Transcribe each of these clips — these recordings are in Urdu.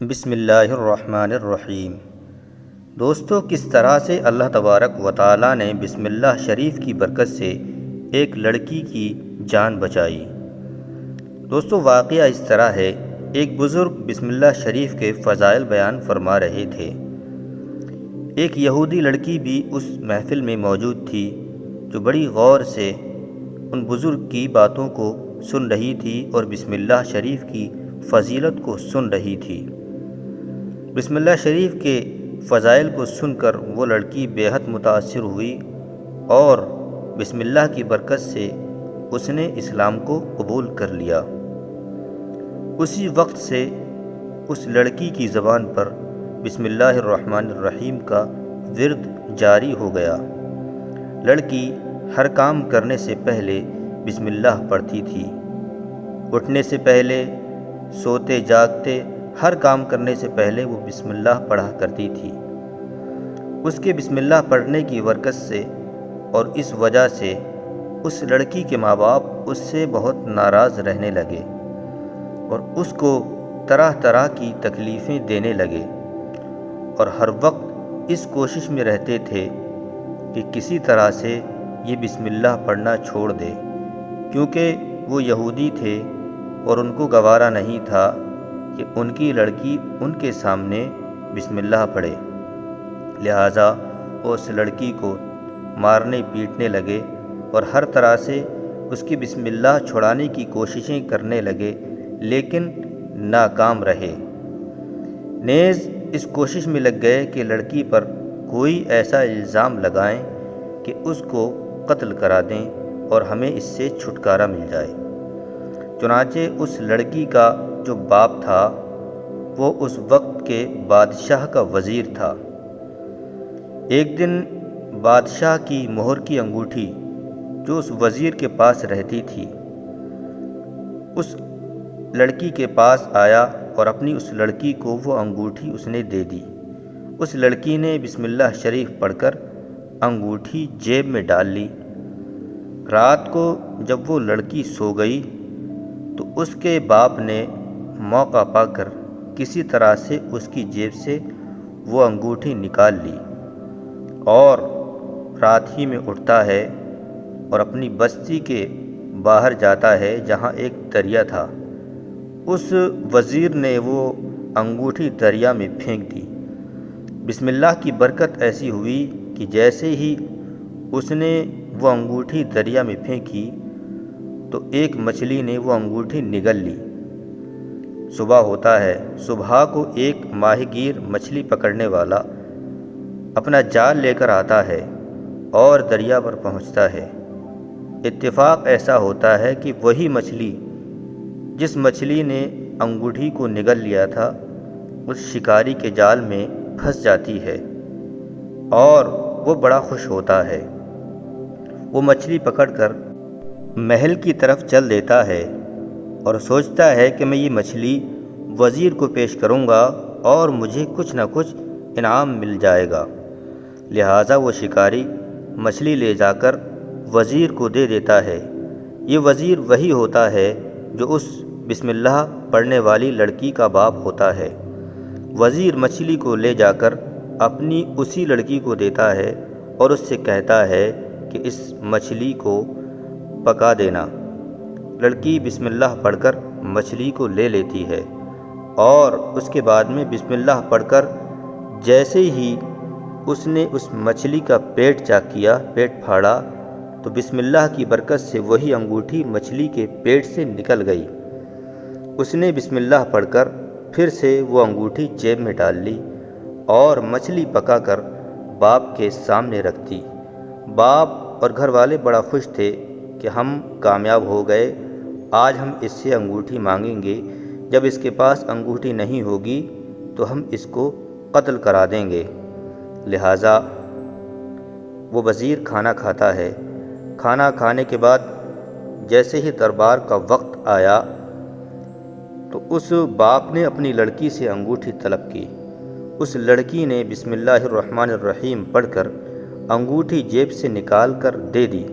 بسم اللہ الرحمن الرحیم۔ دوستو، کس طرح سے اللہ تبارک و تعالیٰ نے بسم اللہ شریف کی برکت سے ایک لڑکی کی جان بچائی۔ دوستو، واقعہ اس طرح ہے، ایک بزرگ بسم اللہ شریف کے فضائل بیان فرما رہے تھے۔ ایک یہودی لڑکی بھی اس محفل میں موجود تھی جو بڑی غور سے ان بزرگ کی باتوں کو سن رہی تھی اور بسم اللہ شریف کی فضیلت کو سن رہی تھی۔ بسم اللہ شریف کے فضائل کو سن کر وہ لڑکی بے حد متاثر ہوئی اور بسم اللہ کی برکت سے اس نے اسلام کو قبول کر لیا۔ اسی وقت سے اس لڑکی کی زبان پر بسم اللہ الرحمن الرحیم کا ورد جاری ہو گیا۔ لڑکی ہر کام کرنے سے پہلے بسم اللہ پڑھتی تھی۔ اٹھنے سے پہلے، سوتے جاگتے، ہر کام کرنے سے پہلے وہ بسم اللہ پڑھا کرتی تھی۔ اس کے بسم اللہ پڑھنے کی برکت سے اور اس وجہ سے اس لڑکی کے ماں باپ اس سے بہت ناراض رہنے لگے اور اس کو طرح طرح کی تکلیفیں دینے لگے، اور ہر وقت اس کوشش میں رہتے تھے کہ کسی طرح سے یہ بسم اللہ پڑھنا چھوڑ دے، کیونکہ وہ یہودی تھے اور ان کو گوارا نہیں تھا کہ ان کی لڑکی ان کے سامنے بسم اللہ پڑھے۔ لہٰذا وہ اس لڑکی کو مارنے پیٹنے لگے اور ہر طرح سے اس کی بسم اللہ چھڑانے کی کوششیں کرنے لگے، لیکن ناکام رہے۔ نیز اس کوشش میں لگ گئے کہ لڑکی پر کوئی ایسا الزام لگائیں کہ اس کو قتل کرا دیں اور ہمیں اس سے چھٹکارا مل جائے۔ چنانچہ اس لڑکی کا جو باپ تھا وہ اس وقت کے بادشاہ کا وزیر تھا۔ ایک دن بادشاہ کی مہر کی انگوٹھی جو اس وزیر کے پاس رہتی تھی اس لڑکی کے پاس آیا اور اپنی اس لڑکی کو وہ انگوٹھی اس نے دے دی۔ اس لڑکی نے بسم اللہ شریف پڑھ کر انگوٹھی جیب میں ڈال لی۔ رات کو جب وہ لڑکی سو گئی تو اس کے باپ نے موقع پا کر کسی طرح سے اس کی جیب سے وہ انگوٹھی نکال لی اور رات ہی میں اٹھتا ہے اور اپنی بستی کے باہر جاتا ہے جہاں ایک دریا تھا۔ اس وزیر نے وہ انگوٹھی دریا میں پھینک دی۔ بسم اللہ کی برکت ایسی ہوئی کہ جیسے ہی اس نے وہ انگوٹھی دریا میں پھینکی تو ایک مچھلی نے وہ انگوٹھی نگل لی۔ صبح ہوتا ہے، صبح کو ایک ماہی گیر مچھلی پکڑنے والا اپنا جال لے کر آتا ہے اور دریا پر پہنچتا ہے۔ اتفاق ایسا ہوتا ہے کہ وہی مچھلی جس مچھلی نے انگوٹھی کو نگل لیا تھا اس شکاری کے جال میں پھنس جاتی ہے اور وہ بڑا خوش ہوتا ہے۔ وہ مچھلی پکڑ کر محل کی طرف چل دیتا ہے اور سوچتا ہے کہ میں یہ مچھلی وزیر کو پیش کروں گا اور مجھے کچھ نہ کچھ انعام مل جائے گا۔ لہٰذا وہ شکاری مچھلی لے جا کر وزیر کو دے دیتا ہے۔ یہ وزیر وہی ہوتا ہے جو اس بسم اللہ پڑھنے والی لڑکی کا باپ ہوتا ہے۔ وزیر مچھلی کو لے جا کر اپنی اسی لڑکی کو دیتا ہے اور اس سے کہتا ہے کہ اس مچھلی کو پکا دینا۔ لڑکی بسم اللہ پڑھ کر مچھلی کو لے لیتی ہے اور اس کے بعد میں بسم اللہ پڑھ کر جیسے ہی اس نے اس مچھلی کا پیٹ چاک کیا، پیٹ پھاڑا، تو بسم اللہ کی برکت سے وہی انگوٹھی مچھلی کے پیٹ سے نکل گئی۔ اس نے بسم اللہ پڑھ کر پھر سے وہ انگوٹھی جیب میں ڈال لی اور مچھلی پکا کر باپ کے سامنے رکھ دی۔ باپ اور گھر والے بڑا خوش تھے کہ ہم کامیاب ہو گئے، آج ہم اس سے انگوٹھی مانگیں گے، جب اس کے پاس انگوٹھی نہیں ہوگی تو ہم اس کو قتل کرا دیں گے۔ لہٰذا وہ وزیر کھانا کھاتا ہے۔ کھانا کھانے کے بعد جیسے ہی دربار کا وقت آیا تو اس باپ نے اپنی لڑکی سے انگوٹھی طلب کی۔ اس لڑکی نے بسم اللہ الرحمن الرحیم پڑھ کر انگوٹھی جیب سے نکال کر دے دی۔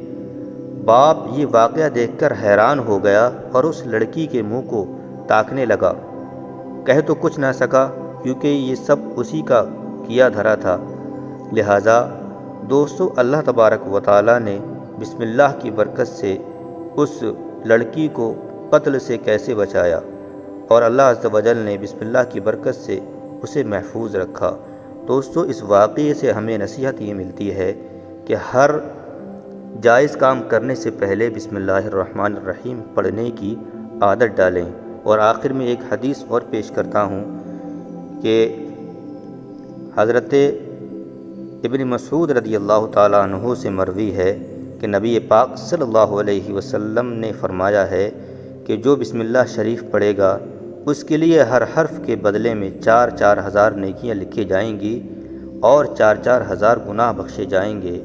باپ یہ واقعہ دیکھ کر حیران ہو گیا اور اس لڑکی کے منہ کو تاکنے لگا۔ کہہ تو کچھ نہ سکا کیونکہ یہ سب اسی کا کیا دھرا تھا۔ لہٰذا دوستو اللہ تبارک و تعالیٰ نے بسم اللہ کی برکت سے اس لڑکی کو قتل سے کیسے بچایا، اور اللہ عز و جل نے بسم اللہ کی برکت سے اسے محفوظ رکھا۔ دوستو اس واقعے سے ہمیں نصیحت یہ ملتی ہے کہ ہر جائز کام کرنے سے پہلے بسم اللہ الرحمن الرحیم پڑھنے کی عادت ڈالیں۔ اور آخر میں ایک حدیث اور پیش کرتا ہوں کہ حضرت ابن مسعود رضی اللہ تعالیٰ عنہ سے مروی ہے کہ نبی پاک صلی اللہ علیہ وسلم نے فرمایا ہے کہ جو بسم اللہ شریف پڑھے گا اس کے لیے ہر حرف کے بدلے میں 4,000 نیکیاں لکھی جائیں گی، اور 4,000 گناہ بخشے جائیں گے،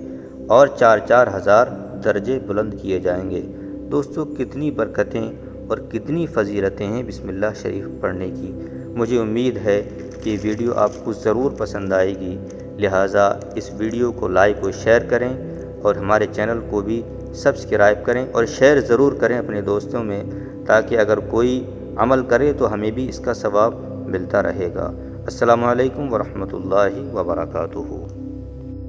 اور 4,000 درجے بلند کیے جائیں گے۔ دوستو کتنی برکتیں اور کتنی فضیلتیں ہیں بسم اللہ شریف پڑھنے کی۔ مجھے امید ہے کہ ویڈیو آپ کو ضرور پسند آئے گی، لہٰذا اس ویڈیو کو لائک و شیئر کریں، اور ہمارے چینل کو بھی سبسکرائب کریں اور شیئر ضرور کریں اپنے دوستوں میں، تاکہ اگر کوئی عمل کرے تو ہمیں بھی اس کا ثواب ملتا رہے گا۔ السلام علیکم ورحمۃ اللہ وبرکاتہ۔